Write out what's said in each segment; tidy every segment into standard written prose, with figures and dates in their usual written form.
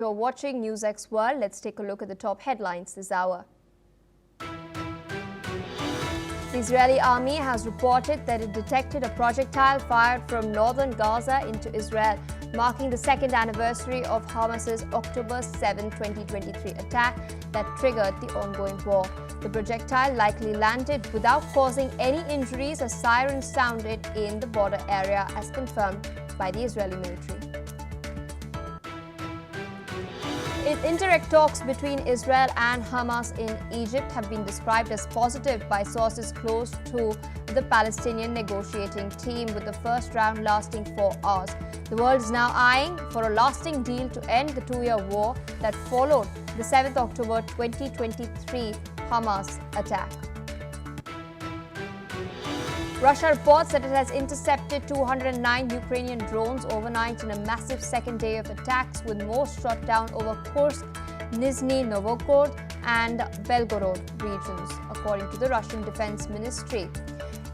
You're watching NewsX World. Let's take a look at the top headlines this hour. The Israeli army has reported that it detected a projectile fired from northern Gaza into Israel, marking the second anniversary of Hamas's October 7, 2023 attack that triggered the ongoing war. The projectile likely landed without causing any injuries as sirens sounded in the border area, as confirmed by the Israeli military. Indirect talks between Israel and Hamas in Egypt have been described as positive by sources close to the Palestinian negotiating team, with the first round lasting 4 hours. The world is now eyeing for a lasting deal to end the 2-year war that followed the 7th October 2023 Hamas attack. Russia reports that it has intercepted 209 Ukrainian drones overnight in a massive second day of attacks, with most shot down over Kursk, Nizhny Novgorod and Belgorod regions, according to the Russian Defense Ministry.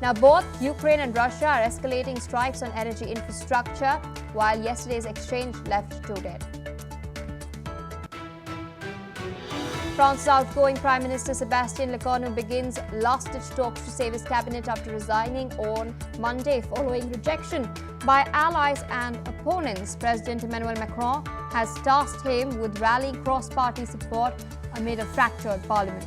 Now, both Ukraine and Russia are escalating strikes on energy infrastructure, while yesterday's exchange left 2 dead. France's outgoing Prime Minister Sébastien Lecornu begins last-ditch talks to save his cabinet after resigning on Monday following rejection by allies and opponents. President Emmanuel Macron has tasked him with rallying cross-party support amid a fractured parliament.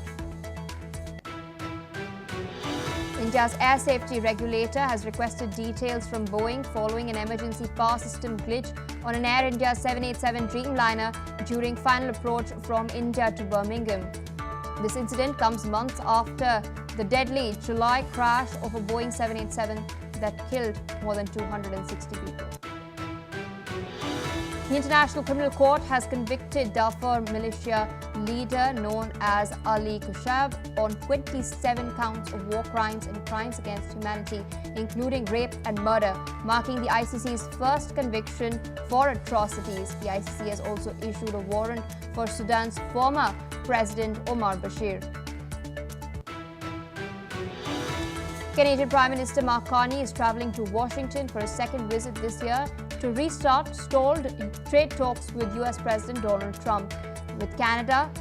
India's air safety regulator has requested details from Boeing following an emergency power system glitch on an Air India 787 Dreamliner during final approach from India to Birmingham. This incident comes months after the deadly July crash of a Boeing 787 that killed more than 260 people. The International Criminal Court has convicted Darfur militia leader known as Ali Kushab on 27 counts of war crimes and crimes against humanity, including rape and murder, marking the ICC's first conviction for atrocities. The ICC has also issued a warrant for Sudan's former President Omar Bashir. Canadian Prime Minister Mark Carney is travelling to Washington for a second visit this year to restart stalled trade talks with US President Donald Trump, with Canada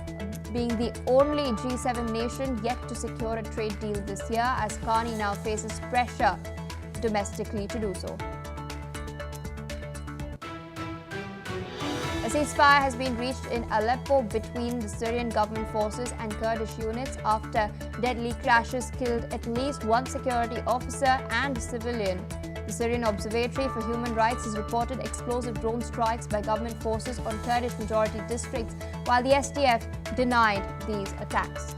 being the only G7 nation yet to secure a trade deal this year, as Carney now faces pressure domestically to do so. A ceasefire has been reached in Aleppo between the Syrian government forces and Kurdish units after deadly clashes killed at least one security officer and a civilian. The Syrian Observatory for Human Rights has reported explosive drone strikes by government forces on Kurdish majority districts, while the SDF denied these attacks.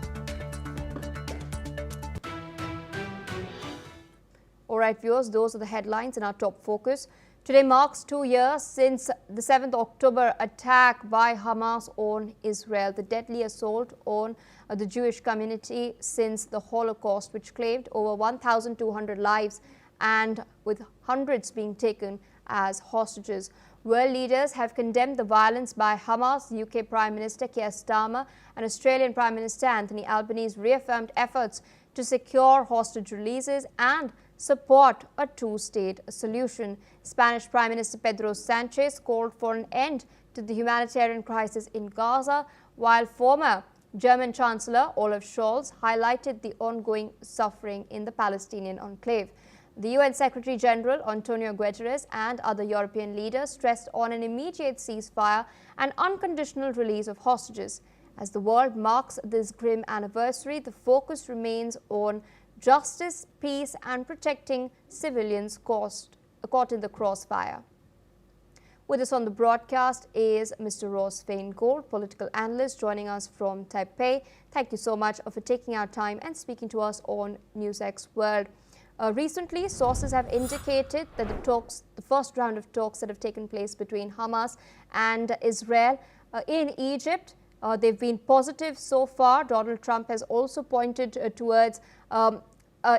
All right, viewers, those are the headlines in our top focus. Today marks 2 years since the 7th October attack by Hamas on Israel, the deadly assault on the Jewish community since the Holocaust, which claimed over 1,200 lives and with hundreds being taken as hostages. World leaders have condemned the violence by Hamas. UK Prime Minister Keir Starmer and Australian Prime Minister Anthony Albanese reaffirmed efforts to secure hostage releases and support a two-state solution. Spanish Prime Minister Pedro Sanchez called for an end to the humanitarian crisis in Gaza, while former German Chancellor Olaf Scholz highlighted the ongoing suffering in the Palestinian enclave. The UN Secretary General Antonio Guterres and other European leaders stressed on an immediate ceasefire and unconditional release of hostages. As the world marks this grim anniversary, the focus remains on justice, peace and protecting civilians caught in the crossfire. With us on the broadcast is Mr. Ross Feingold, political analyst, joining us from Taipei. Thank you so much for taking our time and speaking to us on NewsX World. Recently, sources have indicated that the first round of talks that have taken place between Hamas and Israel in Egypt, they've been positive so far. Donald Trump has also pointed towards,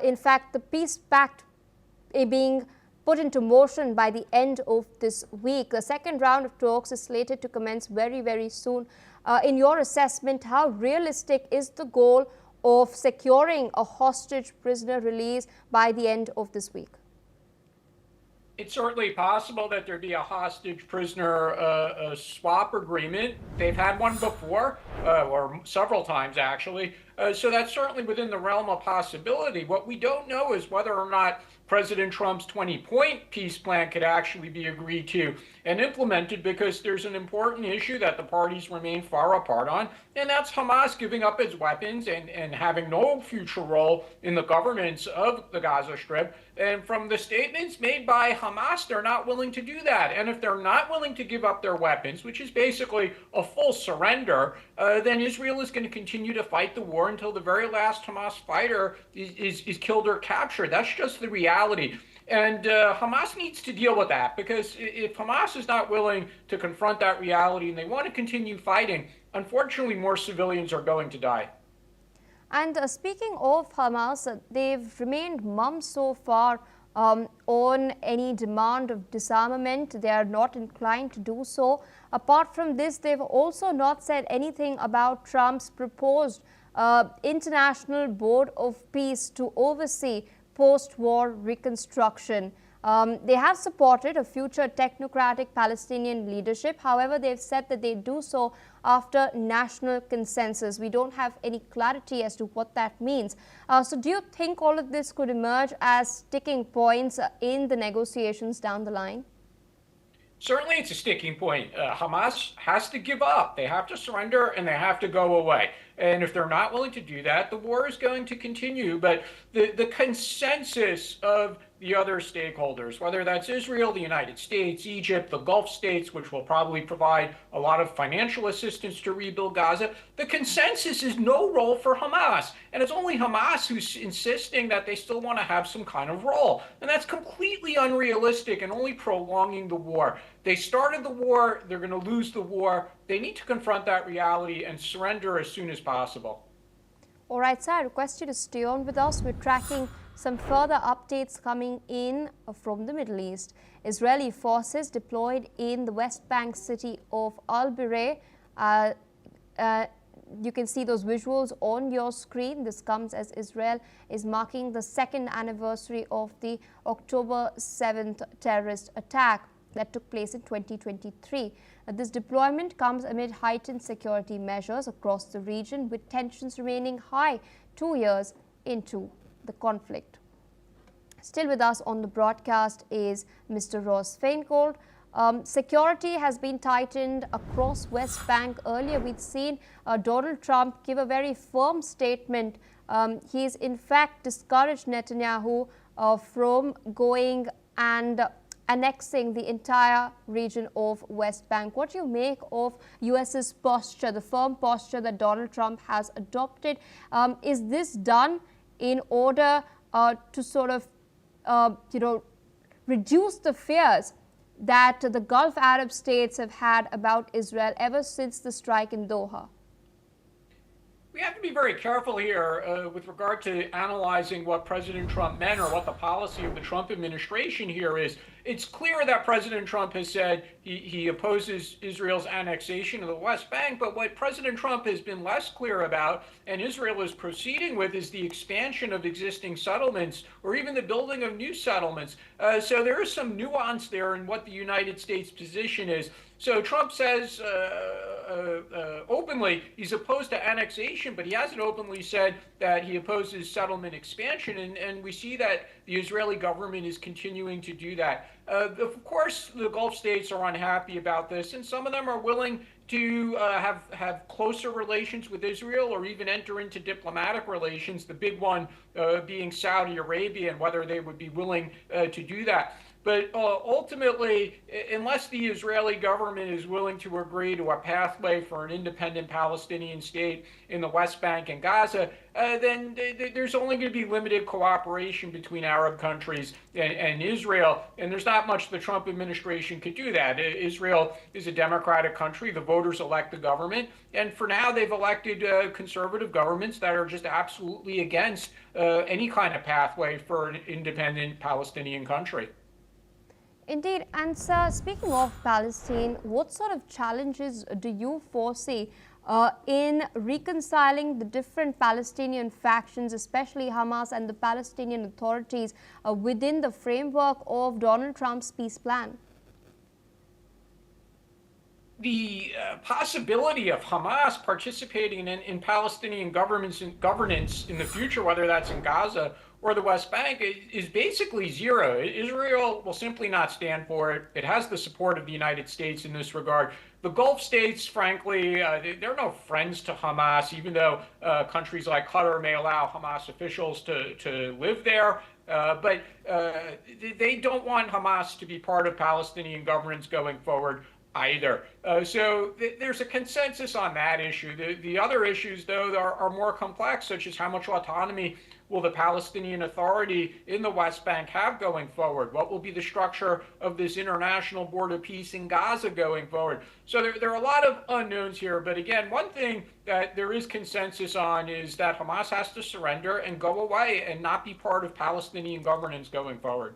in fact, the peace pact being put into motion by the end of this week. The second round of talks is slated to commence very, very soon. In your assessment, how realistic is the goal of securing a hostage prisoner release by the end of this week? It's certainly possible that there'd be a hostage prisoner swap agreement. They've had one before, or several times actually. So that's certainly within the realm of possibility. What we don't know is whether or not President Trump's 20-point peace plan could actually be agreed to and implemented, because there's an important issue that the parties remain far apart on, and that's Hamas giving up its weapons and having no future role in the governance of the Gaza Strip. And from the statements made by Hamas, they're not willing to do that. And if they're not willing to give up their weapons, which is basically a full surrender, then Israel is going to continue to fight the war until the very last Hamas fighter is killed or captured. That's just the reality. And Hamas needs to deal with that, because if Hamas is not willing to confront that reality and they want to continue fighting, unfortunately, more civilians are going to die. And speaking of Hamas, they've remained mum so far on any demand of disarmament. They are not inclined to do so. Apart from this, they've also not said anything about Trump's proposed International Board of Peace to oversee post-war reconstruction. They have supported a future technocratic Palestinian leadership. However, they've said that they do so after national consensus. We don't have any clarity as to what that means. So do you think all of this could emerge as sticking points in the negotiations down the line? Certainly, it's a sticking point. Hamas has to give up. They have to surrender and they have to go away. And if they're not willing to do that, the war is going to continue. But the consensus of the other stakeholders, whether that's Israel, the United States, Egypt, the Gulf states, which will probably provide a lot of financial assistance to rebuild Gaza, the consensus is no role for Hamas. And it's only Hamas who's insisting that they still want to have some kind of role. And that's completely unrealistic and only prolonging the war. They started the war, they're going to lose the war. They need to confront that reality and surrender as soon as possible. All right, sir, I request you to stay on with us. We're tracking some further updates coming in from the Middle East. Israeli forces deployed in the West Bank city of Al-Bireh. You can see those visuals on your screen. This comes as Israel is marking the second anniversary of the October 7th terrorist attack that took place in 2023. This deployment comes amid heightened security measures across the region, with tensions remaining high 2 years into the conflict. Still with us on the broadcast is Mr. Ross Feingold. Security has been tightened across West Bank. Earlier, we'd seen Donald Trump give a very firm statement. He's in fact discouraged Netanyahu from going and annexing the entire region of West Bank. What do you make of US's posture, the firm posture that Donald Trump has adopted? Is this done in order to sort of, reduce the fears that the Gulf Arab states have had about Israel ever since the strike in Doha? We have to be very careful here with regard to analyzing what President Trump meant or what the policy of the Trump administration here is. It's clear that President Trump has said he opposes Israel's annexation of the West Bank, but what President Trump has been less clear about, and Israel is proceeding with, is the expansion of existing settlements or even the building of new settlements. So there is some nuance there in what the United States position is. So Trump says openly he's opposed to annexation, but he hasn't openly said that he opposes settlement expansion. And we see that the Israeli government is continuing to do that. Of course, the Gulf states are unhappy about this, and some of them are willing to have closer relations with Israel or even enter into diplomatic relations, the big one being Saudi Arabia, and whether they would be willing to do that. But ultimately, unless the Israeli government is willing to agree to a pathway for an independent Palestinian state in the West Bank and Gaza, then there's only going to be limited cooperation between Arab countries and Israel. And there's not much the Trump administration could do that. Israel is a democratic country. The voters elect the government. And for now, they've elected conservative governments that are just absolutely against any kind of pathway for an independent Palestinian country. Indeed. And sir, speaking of Palestine, what sort of challenges do you foresee in reconciling the different Palestinian factions, especially Hamas and the Palestinian authorities, within the framework of Donald Trump's peace plan? The possibility of Hamas participating in Palestinian governance in the future, whether that's in Gaza or the West Bank, is basically zero. Israel will simply not stand for it. It has the support of the United States in this regard. The Gulf states, frankly, they're no friends to Hamas, even though countries like Qatar may allow Hamas officials to live there. But they don't want Hamas to be part of Palestinian governance going forward either. So there's a consensus on that issue. The other issues, though, are more complex, such as how much autonomy will the Palestinian Authority in the West Bank have going forward? What will be the structure of this international board of peace in Gaza going forward? So there are a lot of unknowns here. But again, one thing that there is consensus on is that Hamas has to surrender and go away and not be part of Palestinian governance going forward.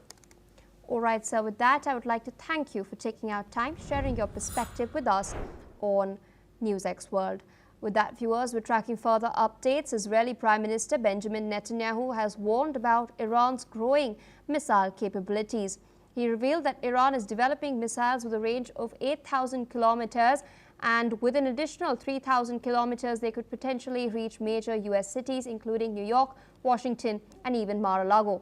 All right, sir. With that, I would like to thank you for taking out time, sharing your perspective with us on NewsX World. With that, viewers, we're tracking further updates. Israeli Prime Minister Benjamin Netanyahu has warned about Iran's growing missile capabilities. He revealed that Iran is developing missiles with a range of 8,000 kilometers, and with an additional 3,000 kilometers, they could potentially reach major U.S. cities, including New York, Washington, and even Mar-a-Lago.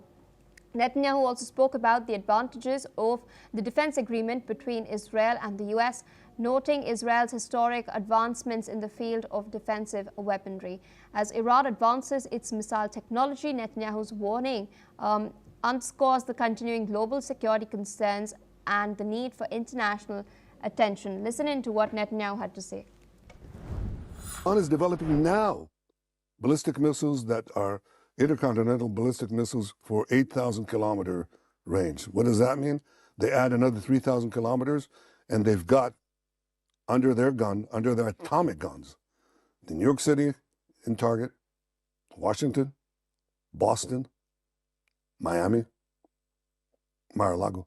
Netanyahu also spoke about the advantages of the defense agreement between Israel and the U.S., noting Israel's historic advancements in the field of defensive weaponry. As Iran advances its missile technology, Netanyahu's warning underscores the continuing global security concerns and the need for international attention. Listen in to what Netanyahu had to say. Iran is developing now ballistic missiles that are intercontinental ballistic missiles for 8,000 kilometer range. What does that mean? They add another 3,000 kilometers, and they've got under their atomic guns, New York City in target, Washington, Boston, Miami, Mar-a-Lago.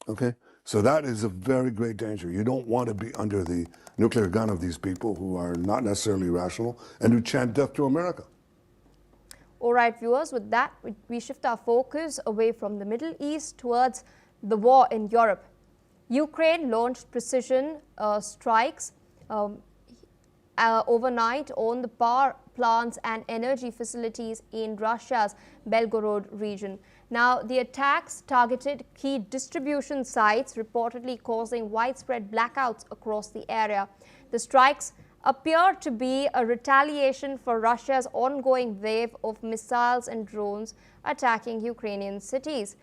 Okay? So that is a very great danger. You don't want to be under the nuclear gun of these people who are not necessarily rational and who chant death to America. All right, viewers, with that, we shift our focus away from the Middle East towards the war in Europe. Ukraine launched precision strikes overnight on the power plants and energy facilities in Russia's Belgorod region. Now, the attacks targeted key distribution sites, reportedly causing widespread blackouts across the area. The strikes appear to be a retaliation for Russia's ongoing wave of missiles and drones attacking Ukrainian cities.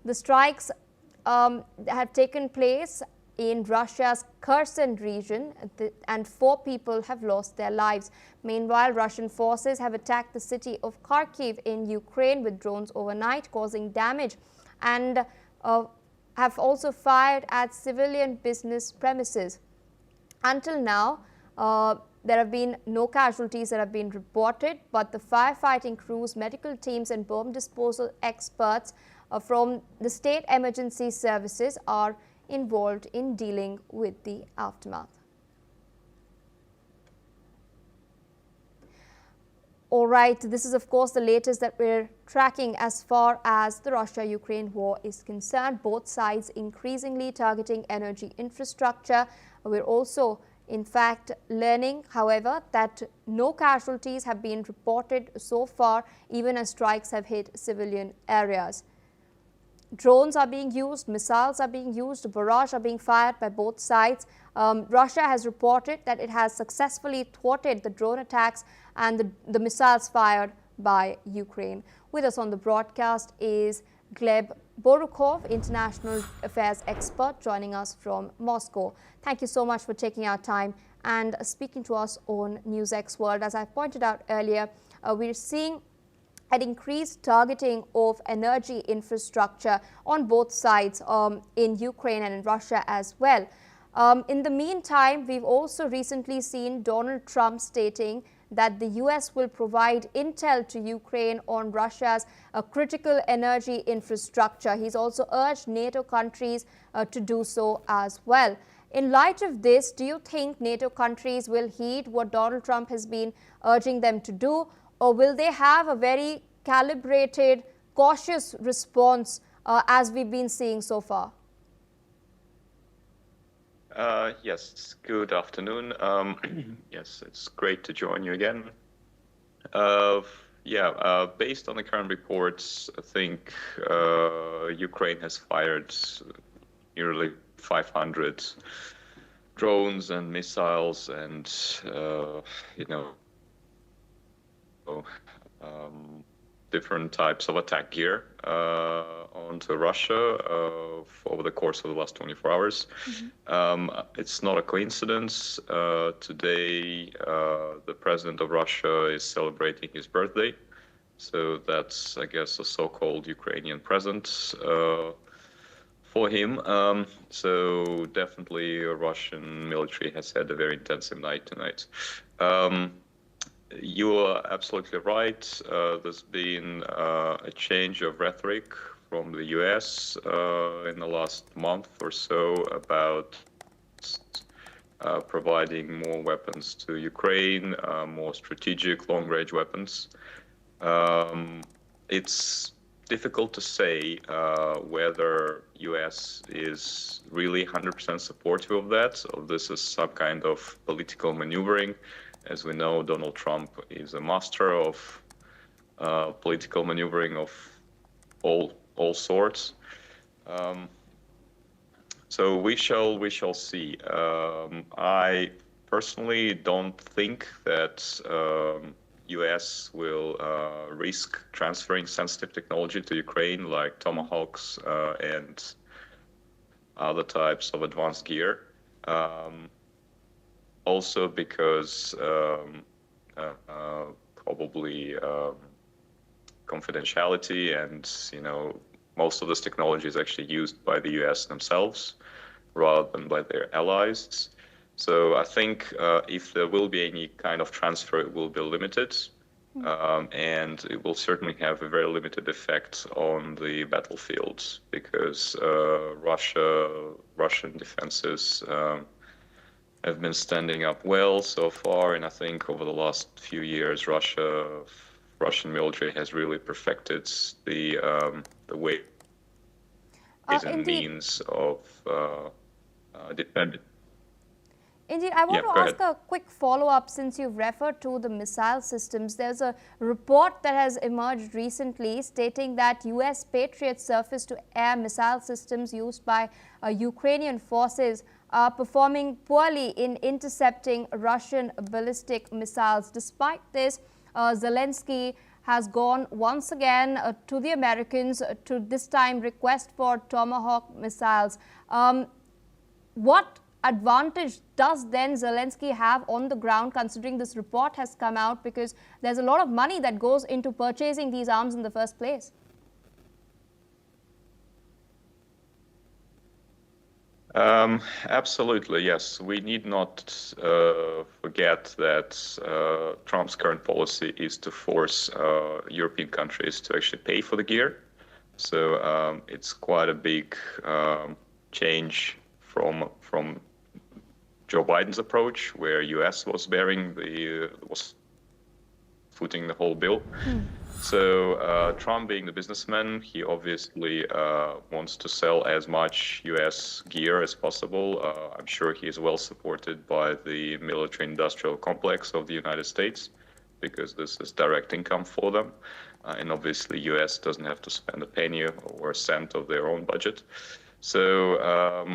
The strikes have taken place in Russia's Kherson region, and 4 people have lost their lives. Meanwhile, Russian forces have attacked the city of Kharkiv in Ukraine with drones overnight, causing damage, and have also fired at civilian business premises. Until now, there have been no casualties that have been reported, but the firefighting crews, medical teams, and bomb disposal experts from the state emergency services are involved in dealing with the aftermath. All right, this is of course the latest that we're tracking as far as the Russia-Ukraine war is concerned. Both sides increasingly targeting energy infrastructure. We're also in fact learning, however, that no casualties have been reported so far, even as strikes have hit civilian areas. Drones are being used, missiles are being used, barrage are being fired by both sides. Russia has reported that it has successfully thwarted the drone attacks and the missiles fired by Ukraine. With us on the broadcast is Gleb Borukov, international affairs expert, joining us from Moscow. Thank you so much for taking our time and speaking to us on NewsX World. As I pointed out earlier, we're seeing an increased targeting of energy infrastructure on both sides in Ukraine and in Russia as well. In the meantime, we've also recently seen Donald Trump stating that the US will provide intel to Ukraine on Russia's critical energy infrastructure. He's also urged NATO countries to do so as well. In light of this, do you think NATO countries will heed what Donald Trump has been urging them to do, or will they have a very calibrated, cautious response as we've been seeing so far? Yes, good afternoon. Yes, it's great to join you again. Based on the current reports, I think Ukraine has fired nearly 500 drones and missiles and, different types of attack gear onto Russia over the course of the last 24 hours. It's not a coincidence. Today, the president of Russia is celebrating his birthday. So that's, I guess, a so-called Ukrainian present for him. So definitely Russian military has had a very intensive night tonight. You are absolutely right. There's been a change of rhetoric from the US in the last month or so about providing more weapons to Ukraine, more strategic long-range weapons. It's difficult to say whether US is really 100% supportive of that, or this is some kind of political maneuvering. As we know, Donald Trump is a master of political maneuvering of all sorts. So we shall see. I personally don't think that US will risk transferring sensitive technology to Ukraine, like Tomahawks and other types of advanced gear. Also because probably confidentiality and, most of this technology is actually used by the US themselves rather than by their allies. So I think if there will be any kind of transfer, it will be limited. And it will certainly have a very limited effect on the battlefield because Russian defenses have been standing up well so far, and I think over the last few years, Russian military has really perfected the ways and means of defending. Indeed, I want to ask a quick follow-up since you've referred to the missile systems. There's a report that has emerged recently stating that US Patriot surface-to-air missile systems used by Ukrainian forces are performing poorly in intercepting Russian ballistic missiles. Despite this, Zelensky has gone once again to the Americans to this time request for Tomahawk missiles. What advantage does then Zelensky have on the ground, considering this report has come out, because there's a lot of money that goes into purchasing these arms in the first place? Absolutely, yes. We need not forget that Trump's current policy is to force European countries to actually pay for the gear. So it's quite a big change from Joe Biden's approach, where US was footing the whole bill. So Trump, being the businessman, he obviously wants to sell as much US gear as possible. I'm sure he is well supported by the military-industrial complex of the United States, because this is direct income for them. And obviously US doesn't have to spend a penny or a cent of their own budget. So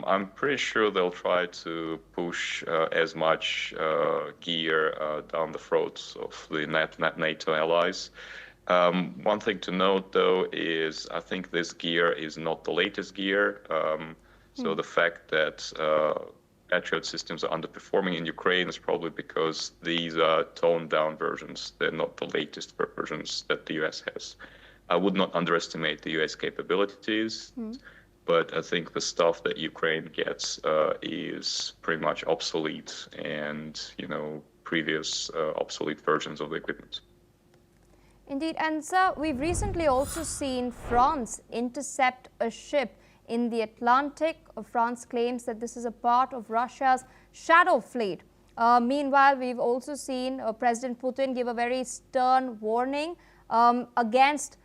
I'm pretty sure they'll try to push as much gear down the throats of the NATO allies. One thing to note, though, is I think this gear is not the latest gear. So the fact that Patriot systems are underperforming in Ukraine is probably because these are toned-down versions. They're not the latest versions that the US has. I would not underestimate the US capabilities, but I think the stuff that Ukraine gets is pretty much obsolete and, previous obsolete versions of the equipment. Indeed, and sir, we've recently also seen France intercept a ship in the Atlantic. France claims that this is a part of Russia's shadow fleet. Meanwhile, we've also seen President Putin give a very stern warning against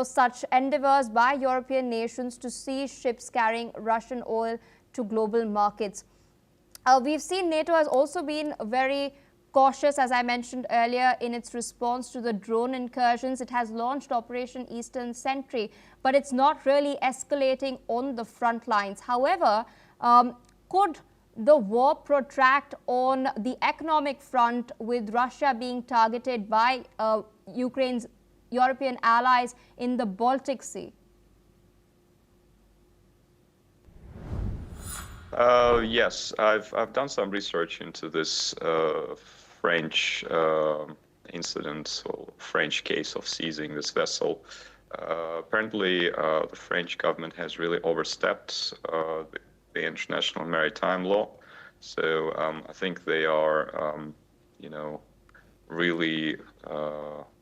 such endeavors by European nations to seize ships carrying Russian oil to global markets. We've seen NATO has also been very cautious, as I mentioned earlier, in its response to the drone incursions. It has launched Operation Eastern Sentry, but it's not really escalating on the front lines. However, could the war protract on the economic front, with Russia being targeted by Ukraine's European allies in the Baltic Sea? Yes, I've done some research into this French incident, or French case of seizing this vessel. Apparently, the French government has really overstepped the international maritime law. So I think they are, really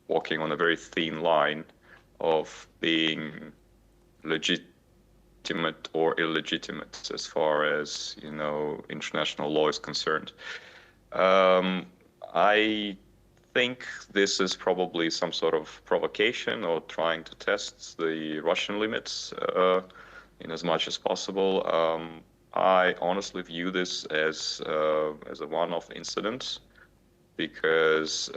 walking on a very thin line of being legitimate or illegitimate as far as international law is concerned. I think this is probably some sort of provocation or trying to test the Russian limits in as much as possible. I honestly view this as a one-off incident because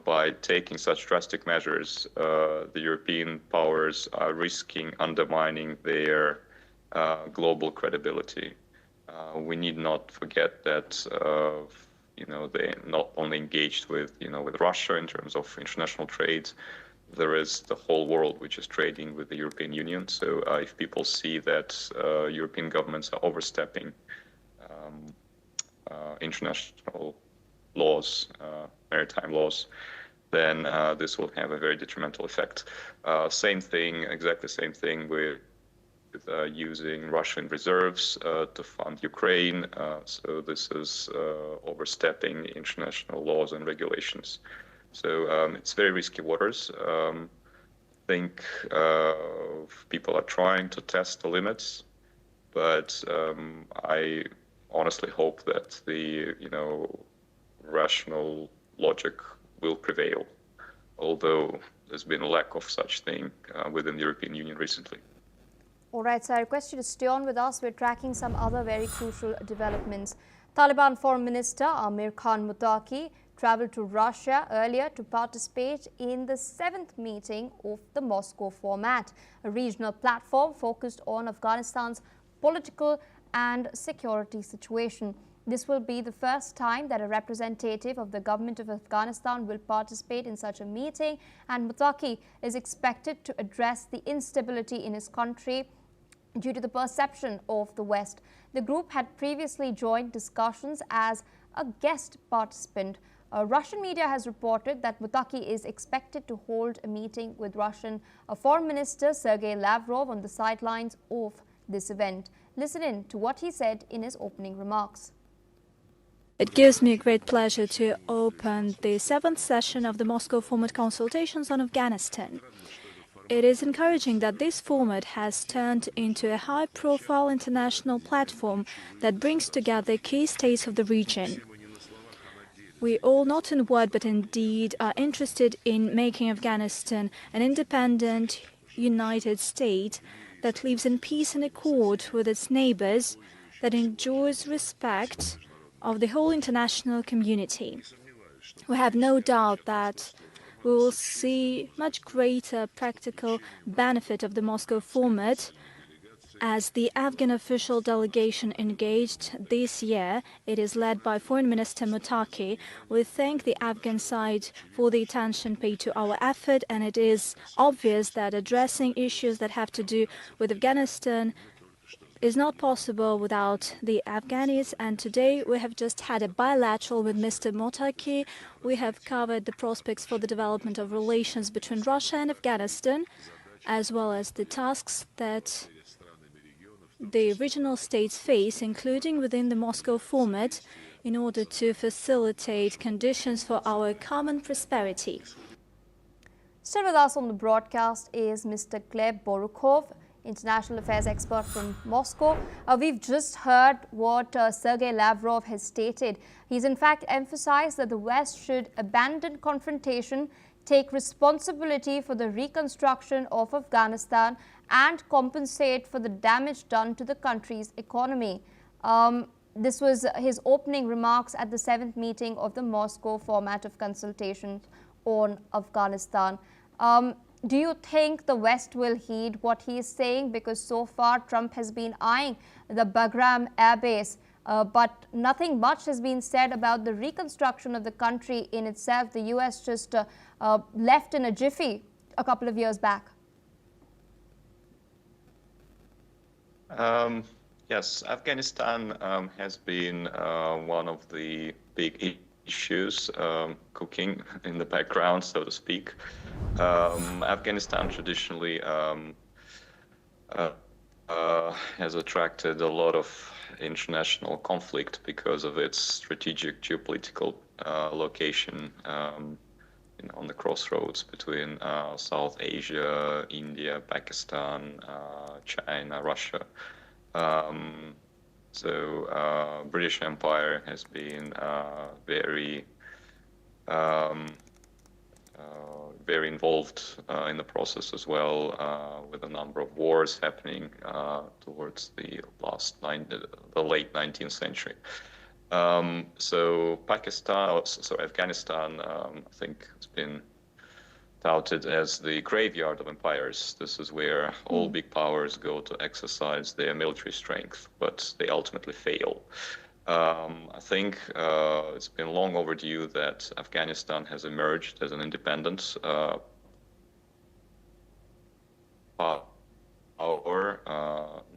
by taking such drastic measures, the European powers are risking undermining their global credibility. We need not forget that they not only engaged with Russia in terms of international trade. There is the whole world which is trading with the European Union. So if people see that European governments are overstepping international laws, maritime laws, then this will have a very detrimental effect. Exactly same thing with using Russian reserves to fund Ukraine. So this is overstepping international laws and regulations. So it's very risky waters. I think people are trying to test the limits, but I honestly hope that the rational logic will prevail, although there's been a lack of such thing within the European Union recently. All right, so I request you to stay on with us. We're tracking some other very crucial developments. Taliban Foreign Minister Amir Khan Muttaqi traveled to Russia earlier to participate in the 7th meeting of the Moscow format, a regional platform focused on Afghanistan's political and security situation. This will be the first time that a representative of the government of Afghanistan will participate in such a meeting, and Muttaqi is expected to address the instability in his country due to the perception of the West. The group had previously joined discussions as a guest participant. Russian media has reported that Muttaqi is expected to hold a meeting with Russian Foreign Minister Sergei Lavrov on the sidelines of this event. Listen in to what he said in his opening remarks. It gives me great pleasure to open the 7th session of the Moscow format consultations on Afghanistan. It is encouraging that this format has turned into a high-profile international platform that brings together key states of the region. We all, not in word but in deed, are interested in making Afghanistan an independent, united state that lives in peace and accord with its neighbors, that enjoys respect of the whole international community. We have no doubt that we will see much greater practical benefit of the Moscow format as the Afghan official delegation engaged this year. It is led by Foreign Minister Muttaqi. We thank the Afghan side for the attention paid to our effort, and it is obvious that addressing issues that have to do with Afghanistan is not possible without the Afghanis, and today we have just had a bilateral with Mr. Muttaqi. We have covered the prospects for the development of relations between Russia and Afghanistan, as well as the tasks that the regional states face, including within the Moscow format, in order to facilitate conditions for our common prosperity. Still with us on the broadcast is Mr. Gleb Borukhov, international affairs expert from Moscow. We've just heard what Sergei Lavrov has stated. He's in fact emphasized that the West should abandon confrontation, take responsibility for the reconstruction of Afghanistan and compensate for the damage done to the country's economy. This was his opening remarks at the 7th meeting of the Moscow format of consultations on Afghanistan. Do you think the West will heed what he is saying? Because so far Trump has been eyeing the Bagram air base, but nothing much has been said about the reconstruction of the country in itself. The US just left in a jiffy a couple of years back. Yes, Afghanistan has been one of the big issues cooking in the background, so to speak. Afghanistan traditionally has attracted a lot of international conflict because of its strategic geopolitical location on the crossroads between South Asia, India, Pakistan, China, Russia. British Empire has been very involved in the process as well, with a number of wars happening towards the late 19th century. Afghanistan, I think, has been touted as the graveyard of empires. This is where all big powers go to exercise their military strength, but they ultimately fail. I think it's been long overdue that Afghanistan has emerged as an independent power,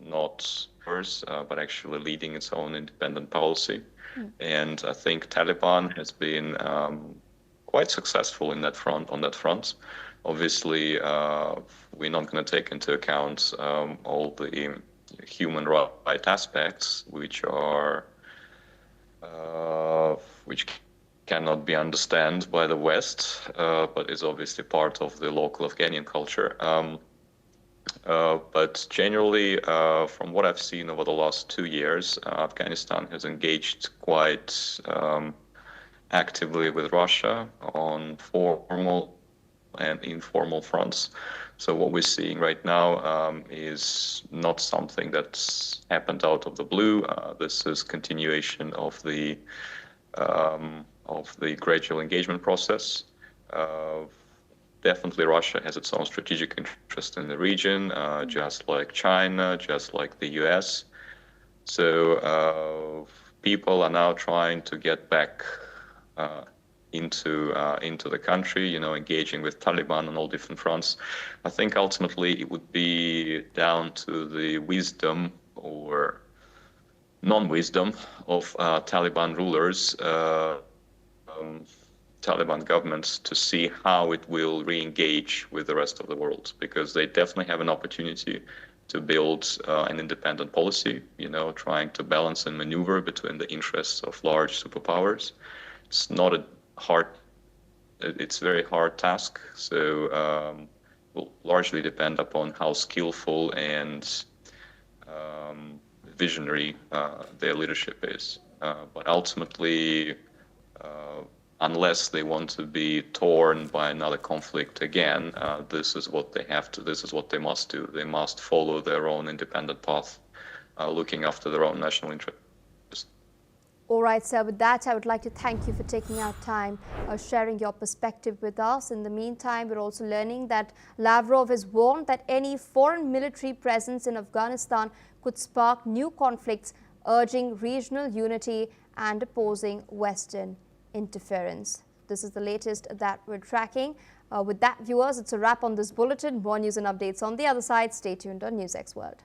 not hers, but actually leading its own independent policy. And I think Taliban has been quite successful on that front. Obviously, we're not going to take into account all the human right aspects, which cannot be understood by the West, but is obviously part of the local Afghani culture. But generally, from what I've seen over the last 2 years, Afghanistan has engaged quite actively with Russia on formal and informal fronts. So what we're seeing right now is not something that's happened out of the blue. This is continuation of the gradual engagement process. Definitely Russia has its own strategic interest in the region, just like China, just like the US. So people are now trying to get back into the country, engaging with Taliban on all different fronts. I think ultimately it would be down to the wisdom or non-wisdom of Taliban rulers, Taliban governments, to see how it will re-engage with the rest of the world, because they definitely have an opportunity to build an independent policy, trying to balance and maneuver between the interests of large superpowers. It's a very hard task, so will largely depend upon how skillful and visionary their leadership is. But ultimately, unless they want to be torn by another conflict again, this is what they must do. They must follow their own independent path, looking after their own national interests. All right, sir. With that, I would like to thank you for taking out time, sharing your perspective with us. In the meantime, we're also learning that Lavrov has warned that any foreign military presence in Afghanistan could spark new conflicts, urging regional unity and opposing Western interference. This is the latest that we're tracking. With that, viewers, it's a wrap on this bulletin. More news and updates on the other side. Stay tuned on NewsX World.